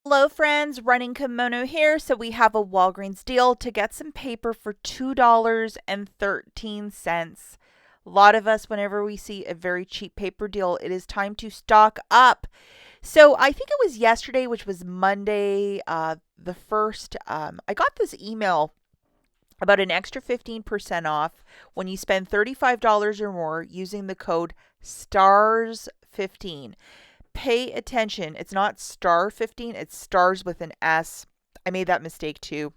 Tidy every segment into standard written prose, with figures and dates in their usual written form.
Hello friends, Running Kimono here. So we have a Walgreens deal to get some paper for $2.13. A lot of us, whenever we see a very cheap paper deal, it is time to stock up. So I think it was yesterday, which was Monday, the 1st, I got this email about an extra 15% off when you spend $35 or more using the code STARS15. Pay attention. It's not star 15, it's stars with an S. I made that mistake too.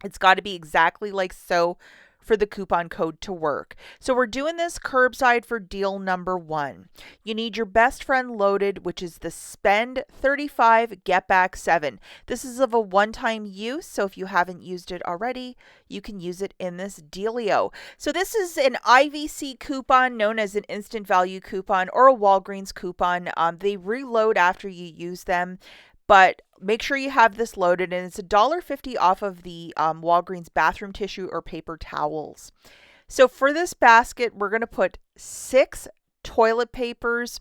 It's got to be exactly like so for the coupon code to work. So we're doing this curbside for deal number 1. You need your best friend loaded, which is the spend 35, get back 7. This is of a one-time use, so if you haven't used it already, you can use it in this dealio. So this is an IVC coupon known as an instant value coupon or a Walgreens coupon. They reload after you use them, but make sure you have this loaded, and it's $1.50 off of the Walgreens bathroom tissue or paper towels. So for this basket, we're going to put 6 toilet papers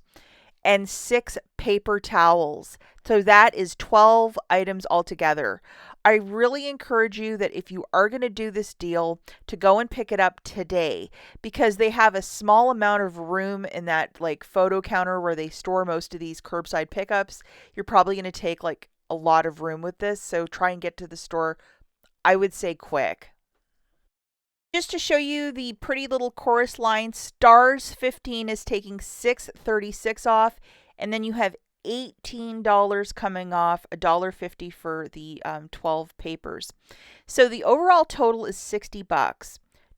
and 6 paper towels. So that is 12 items altogether. I really encourage you that if you are going to do this deal, to go and pick it up today, because they have a small amount of room in that like photo counter where they store most of these curbside pickups. You're probably going to take like a lot of room with this, so try and get to the store, I would say, quick. Just to show you the pretty little chorus line, Stars 15 is taking $6.36 off, and then you have $18 coming off, $1.50 for the 12 papers. So the overall total is $60.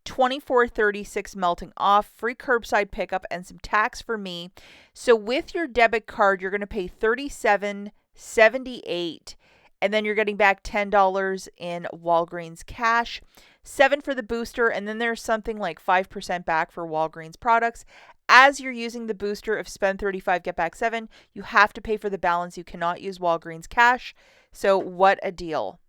$24.36 melting off, free curbside pickup, and some tax for me. So with your debit card, you're going to pay $37.78, and then you're getting back $10 in Walgreens cash, 7 for the booster, and then there's something like 5% back for Walgreens products. As you're using the booster of spend 35, get back 7, you have to pay for the balance. You cannot use Walgreens cash. So what a deal.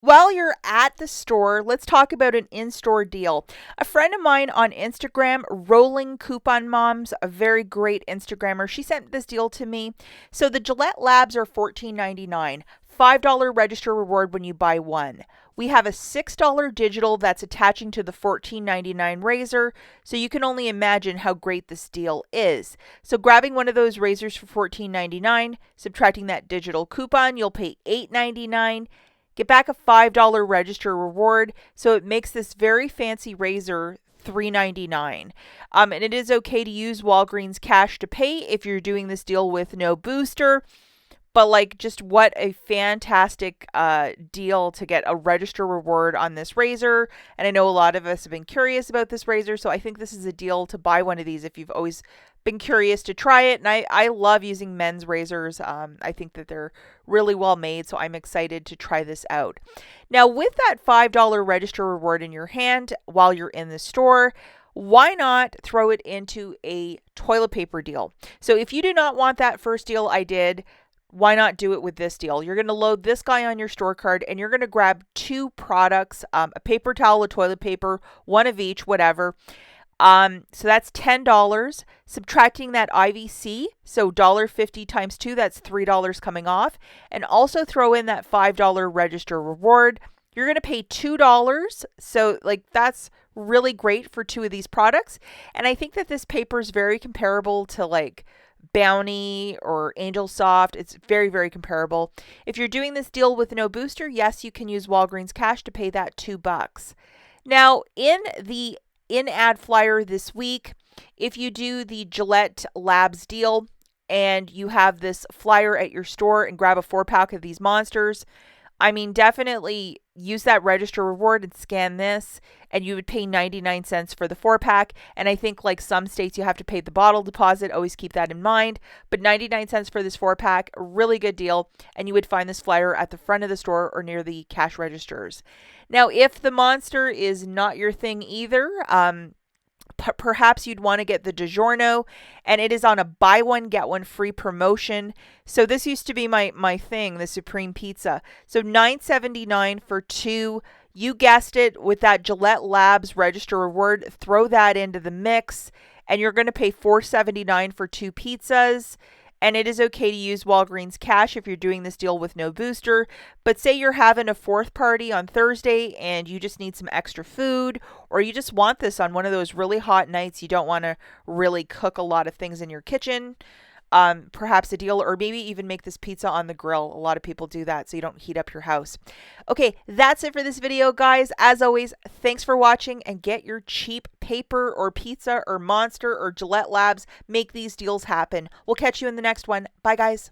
While you're at the store, let's talk about an in-store deal. A friend of mine on Instagram, Rolling Coupon Moms, a very great Instagrammer, she sent this deal to me. So the Gillette Labs are $14.99, $5 register reward when you buy one. We have a $6 digital that's attaching to the $14.99 razor, so you can only imagine how great this deal is. So grabbing one of those razors for $14.99, subtracting that digital coupon, you'll pay $8.99. Get back a $5 register reward, so it makes this very fancy razor $3.99. And it is okay to use Walgreens cash to pay if you're doing this deal with no booster. But like, just what a fantastic deal to get a register reward on this razor. And I know a lot of us have been curious about this razor, so I think this is a deal to buy one of these if you've always been curious to try it. And I love using men's razors. I think that they're really well made, so I'm excited to try this out. Now, with that $5 register reward in your hand while you're in the store, why not throw it into a toilet paper deal? So if you do not want that first deal I did, why not do it with this deal? You're going to load this guy on your store card, and you're going to grab 2 products, a paper towel, a toilet paper, one of each, whatever. So that's $10. Subtracting that IVC, so $1.50 times 2, that's $3 coming off. And also throw in that $5 register reward. You're going to pay $2. So like, that's really great for 2 of these products. And I think that this paper is very comparable to like Bounty or Angel Soft. It's very, very comparable. If you're doing this deal with no booster, yes, you can use Walgreens cash to pay that $2. Now, in the in-ad flyer this week, if you do the Gillette Labs deal and you have this flyer at your store and grab a 4-pack of these monsters, I mean, definitely use that register reward and scan this, and you would pay 99 cents for the 4-pack. And I think like some states you have to pay the bottle deposit. Always keep that in mind. But 99 cents for this 4-pack, a really good deal. And you would find this flyer at the front of the store or near the cash registers. Now, if the monster is not your thing either, perhaps you'd want to get the DiGiorno, and it is on a buy one get one free promotion. So this used to be my thing, the Supreme Pizza. So $9.79 for 2. You guessed it, with that Gillette Labs register reward, throw that into the mix, and you're going to pay $4.79 for 2 pizzas. And it is okay to use Walgreens cash if you're doing this deal with no booster. But say you're having a fourth party on Thursday and you just need some extra food, or you just want this on one of those really hot nights you don't want to really cook a lot of things in your kitchen. Perhaps a deal, or maybe even make this pizza on the grill. A lot of people do that so you don't heat up your house. Okay, that's it for this video, guys. As always, thanks for watching, and get your cheap paper or pizza or Monster or Gillette Labs. Make these deals happen. We'll catch you in the next one. Bye, guys.